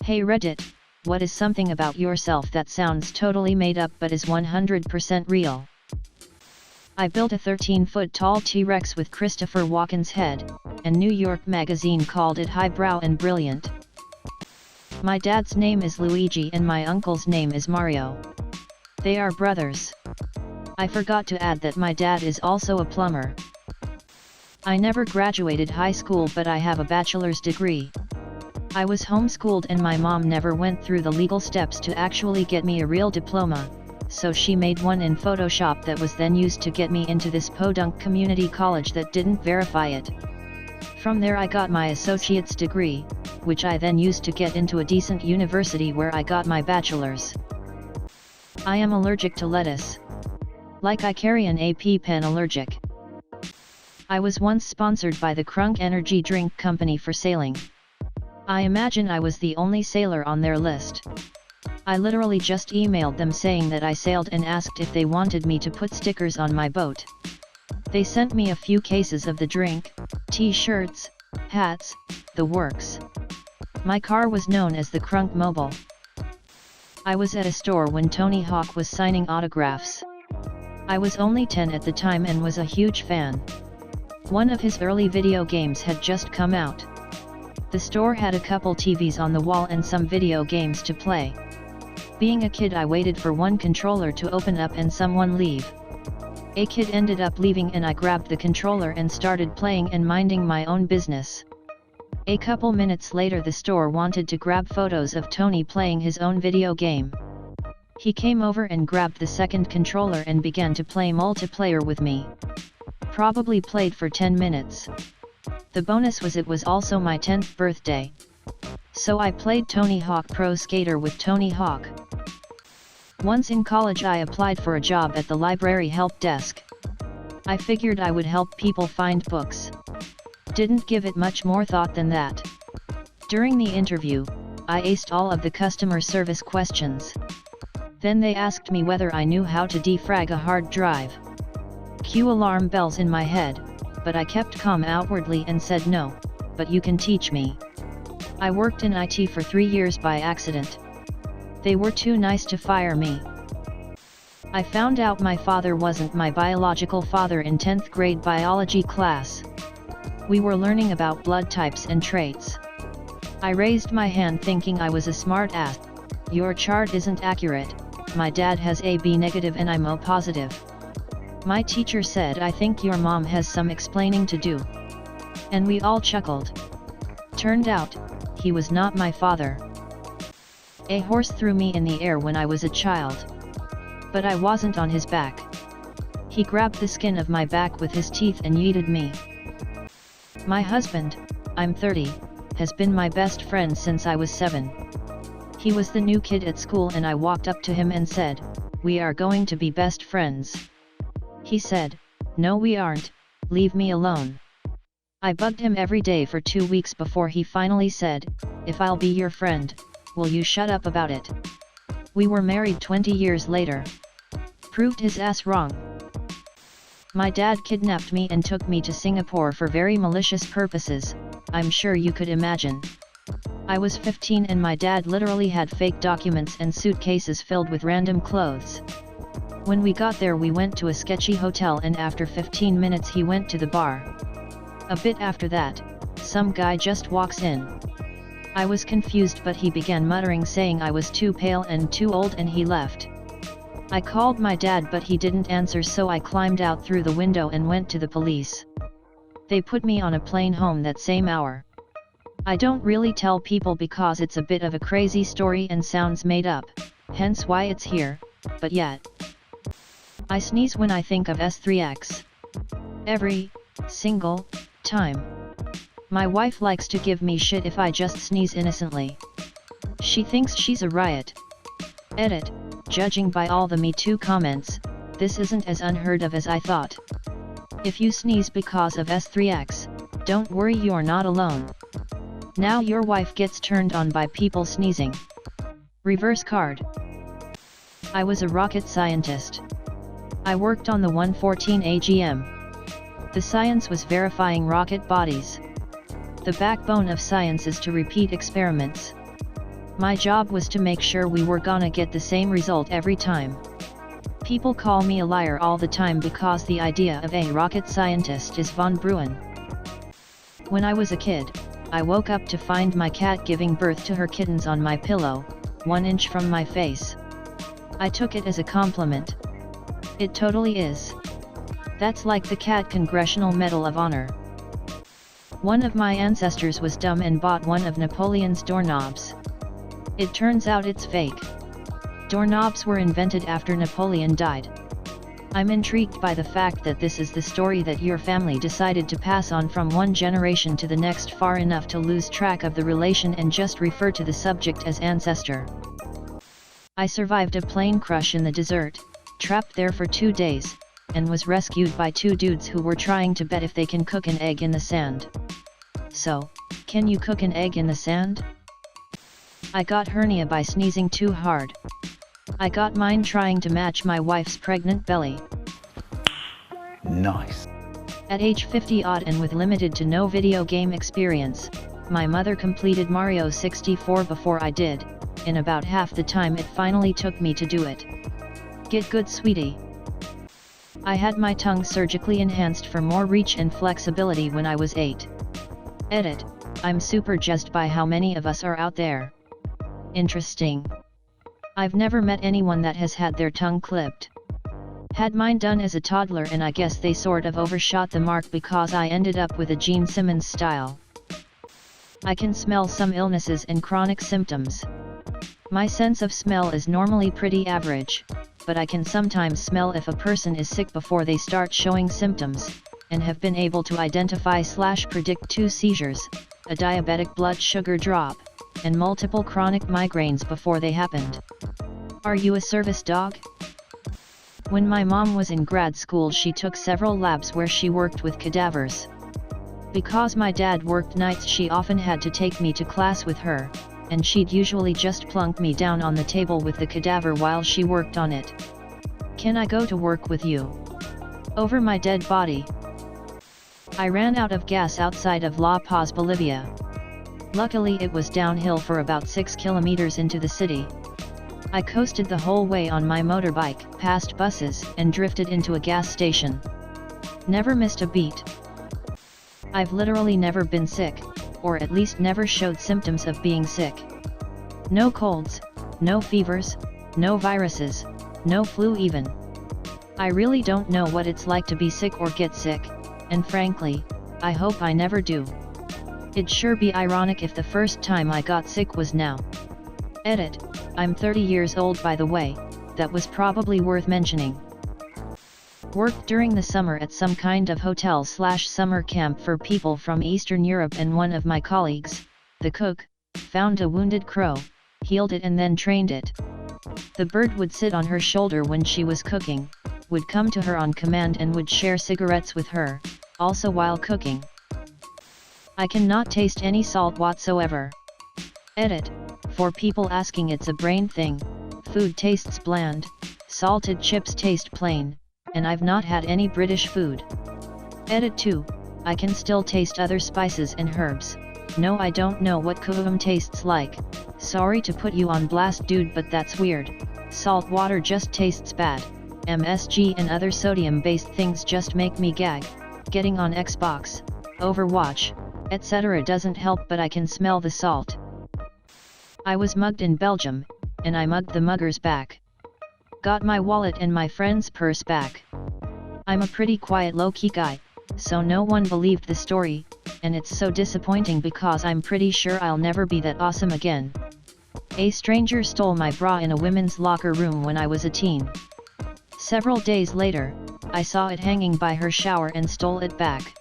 Hey Reddit, what is something about yourself that sounds totally made up but is 100% real? I built a 13-foot tall T-Rex with Christopher Walken's head, and New York Magazine called it highbrow and brilliant. My dad's name is Luigi and my uncle's name is Mario. They are brothers. I forgot to add that my dad is also a plumber. I never graduated high school, but I have a bachelor's degree. I was homeschooled and my mom never went through the legal steps to actually get me a real diploma, so she made one in Photoshop that was then used to get me into this podunk community college that didn't verify it. From there I got my associate's degree, which I then used to get into a decent university where I got my bachelor's. I am allergic to lettuce. Like I carry an EpiPen allergic. I was once sponsored by the Crunk Energy Drink Company for sailing. I imagine I was the only sailor on their list. I literally just emailed them saying that I sailed and asked if they wanted me to put stickers on my boat. They sent me a few cases of the drink, t-shirts, hats, the works. My car was known as the Crunk Mobile. I was at a store when Tony Hawk was signing autographs. I was only 10 at the time and was a huge fan. One of his early video games had just come out. The store had a couple TVs on the wall and some video games to play. Being a kid, I waited for one controller to open up and someone leave. A kid ended up leaving and I grabbed the controller and started playing and minding my own business. A couple minutes later the store wanted to grab photos of Tony playing his own video game. He came over and grabbed the second controller and began to play multiplayer with me. Probably played for 10 minutes. The bonus was it was also my 10th birthday. So I played Tony Hawk Pro Skater with Tony Hawk. Once in college I applied for a job at the library help desk. I figured I would help people find books. Didn't give it much more thought than that. During the interview, I aced all of the customer service questions. Then they asked me whether I knew how to defrag a hard drive. Cue alarm bells in my head, but I kept calm outwardly and said no, but you can teach me. I worked in IT for 3 years by accident. They were too nice to fire me. I found out my father wasn't my biological father in 10th grade biology class. We were learning about blood types and traits. I raised my hand thinking I was a smart ass. Your chart isn't accurate, my dad has AB negative and I'm O positive. My teacher said I think your mom has some explaining to do. And we all chuckled. Turned out, he was not my father. A horse threw me in the air when I was a child. But I wasn't on his back. He grabbed the skin of my back with his teeth and yeeted me. My husband, I'm 30, has been my best friend since I was 7. He was the new kid at school and I walked up to him and said, "We are going to be best friends." He said, "No we aren't, leave me alone." I bugged him every day for 2 weeks before he finally said, "If I'll be your friend, will you shut up about it?" We were married 20 years later. Proved his ass wrong. My dad kidnapped me and took me to Singapore for very malicious purposes, I'm sure you could imagine. I was 15 and my dad literally had fake documents and suitcases filled with random clothes. When we got there we went to a sketchy hotel and after 15 minutes he went to the bar. A bit after that, some guy just walks in. I was confused but he began muttering saying I was too pale and too old and he left. I called my dad but he didn't answer so I climbed out through the window and went to the police. They put me on a plane home that same hour. I don't really tell people because it's a bit of a crazy story and sounds made up, hence why it's here, but yet. I sneeze when I think of S3X. Every single time. My wife likes to give me shit if I just sneeze innocently. She thinks she's a riot. Edit, judging by all the Me Too comments, this isn't as unheard of as I thought. If you sneeze because of S3X, don't worry, you're not alone. Now your wife gets turned on by people sneezing. Reverse card. I was a rocket scientist. I worked on the 114 AGM. The science was verifying rocket bodies. The backbone of science is to repeat experiments. My job was to make sure we were gonna get the same result every time. People call me a liar all the time because the idea of a rocket scientist is von Braun. When I was a kid, I woke up to find my cat giving birth to her kittens on my pillow, 1 inch from my face. I took it as a compliment. It totally is. That's like the Cat Congressional Medal of Honor. One of my ancestors was dumb and bought one of Napoleon's doorknobs. It turns out it's fake. Doorknobs were invented after Napoleon died. I'm intrigued by the fact that this is the story that your family decided to pass on from one generation to the next far enough to lose track of the relation and just refer to the subject as ancestor. I survived a plane crash in the desert, trapped there for 2 days, and was rescued by 2 dudes who were trying to bet if they can cook an egg in the sand. So, can you cook an egg in the sand? I got hernia by sneezing too hard. I got mine trying to match my wife's pregnant belly. Nice. At age 50 odd and with limited to no video game experience, my mother completed Mario 64 before I did, in about half the time it finally took me to do it. Get good, sweetie. I had my tongue surgically enhanced for more reach and flexibility when I was 8. Edit, I'm super jazzed by how many of us are out there. Interesting. I've never met anyone that has had their tongue clipped. Had mine done as a toddler and I guess they sort of overshot the mark because I ended up with a Gene Simmons style. I can smell some illnesses and chronic symptoms. My sense of smell is normally pretty average, but I can sometimes smell if a person is sick before they start showing symptoms, and have been able to identify/predict 2 seizures, a diabetic blood sugar drop, and multiple chronic migraines before they happened. Are you a service dog? When my mom was in grad school, she took several labs where she worked with cadavers. Because my dad worked nights, she often had to take me to class with her, and she'd usually just plunk me down on the table with the cadaver while she worked on it. Can I go to work with you? Over my dead body. I ran out of gas outside of La Paz, Bolivia. Luckily it was downhill for about 6 kilometers into the city. I coasted the whole way on my motorbike, past buses, and drifted into a gas station. Never missed a beat. I've literally never been sick, or at least never showed symptoms of being sick. No colds, no fevers, no viruses, no flu even. I really don't know what it's like to be sick or get sick, and frankly, I hope I never do. It'd sure be ironic if the first time I got sick was now. Edit, I'm 30 years old by the way, that was probably worth mentioning. Worked during the summer at some kind of hotel/summer camp for people from Eastern Europe, and one of my colleagues, the cook, found a wounded crow, healed it and then trained it. The bird would sit on her shoulder when she was cooking, would come to her on command and would share cigarettes with her, also while cooking. I cannot taste any salt whatsoever. Edit, for people asking, it's a brain thing, food tastes bland, salted chips taste plain, and I've not had any British food. Edit 2, I can still taste other spices and herbs. No, I don't know what koum tastes like. Sorry to put you on blast dude, but that's weird. Salt water just tastes bad. MSG and other sodium-based things just make me gag. Getting on Xbox, Overwatch, etc. doesn't help, but I can smell the salt. I was mugged in Belgium, and I mugged the muggers back. Got my wallet and my friend's purse back. I'm a pretty quiet, low-key guy, so no one believed the story, and it's so disappointing because I'm pretty sure I'll never be that awesome again. A stranger stole my bra in a women's locker room when I was a teen. Several days later, I saw it hanging by her shower and stole it back.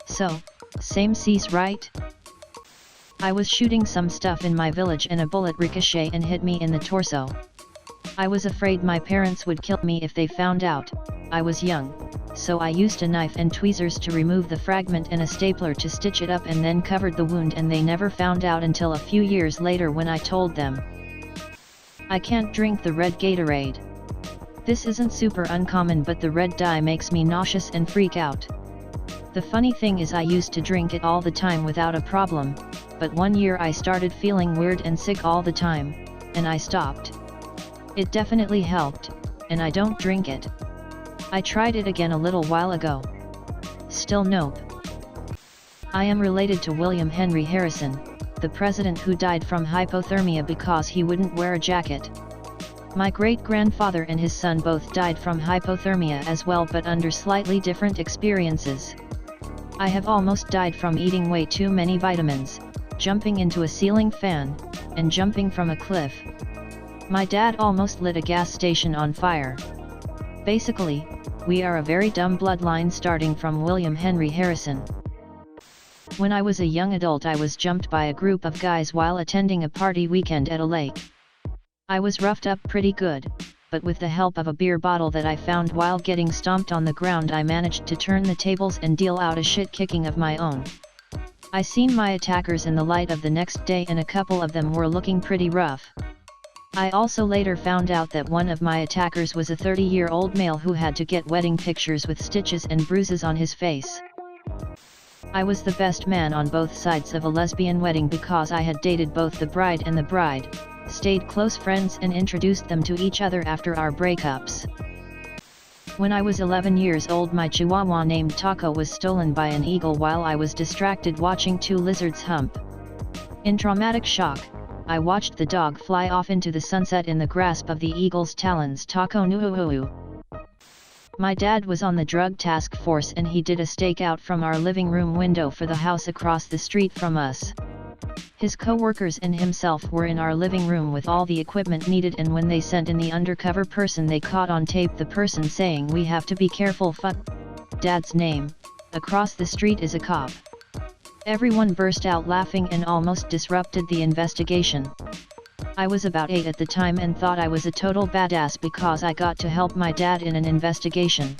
So, same seas, right? I was shooting some stuff in my village and a bullet ricocheted and hit me in the torso. I was afraid my parents would kill me if they found out. I was young, so I used a knife and tweezers to remove the fragment and a stapler to stitch it up, and then covered the wound, and they never found out until a few years later when I told them. I can't drink the red Gatorade. This isn't super uncommon, but the red dye makes me nauseous and freak out. The funny thing is I used to drink it all the time without a problem, but one year I started feeling weird and sick all the time, and I stopped. It definitely helped, and I don't drink it. I tried it again a little while ago. Still nope. I am related to William Henry Harrison, the president who died from hypothermia because he wouldn't wear a jacket. My great-grandfather and his son both died from hypothermia as well, but under slightly different experiences. I have almost died from eating way too many vitamins, jumping into a ceiling fan, and jumping from a cliff. My dad almost lit a gas station on fire. Basically, we are a very dumb bloodline starting from William Henry Harrison. When I was a young adult, I was jumped by a group of guys while attending a party weekend at a lake. I was roughed up pretty good, but with the help of a beer bottle that I found while getting stomped on the ground, I managed to turn the tables and deal out a shit kicking of my own. I seen my attackers in the light of the next day, and a couple of them were looking pretty rough. I also later found out that one of my attackers was a 30-year-old male who had to get wedding pictures with stitches and bruises on his face. I was the best man on both sides of a lesbian wedding because I had dated both the bride and the bride, stayed close friends, and introduced them to each other after our breakups. When I was 11 years old, my chihuahua named Taco was stolen by an eagle while I was distracted watching two lizards hump. In traumatic shock, I watched the dog fly off into the sunset in the grasp of the eagle's talons. Taco nuuuu. My dad was on the drug task force, and he did a stakeout from our living room window for the house across the street from us. His co-workers and himself were in our living room with all the equipment needed, and when they sent in the undercover person, they caught on tape the person saying, "We have to be careful, fuck Dad's name, across the street is a cop." Everyone burst out laughing and almost disrupted the investigation. I was about 8 at the time and thought I was a total badass because I got to help my dad in an investigation.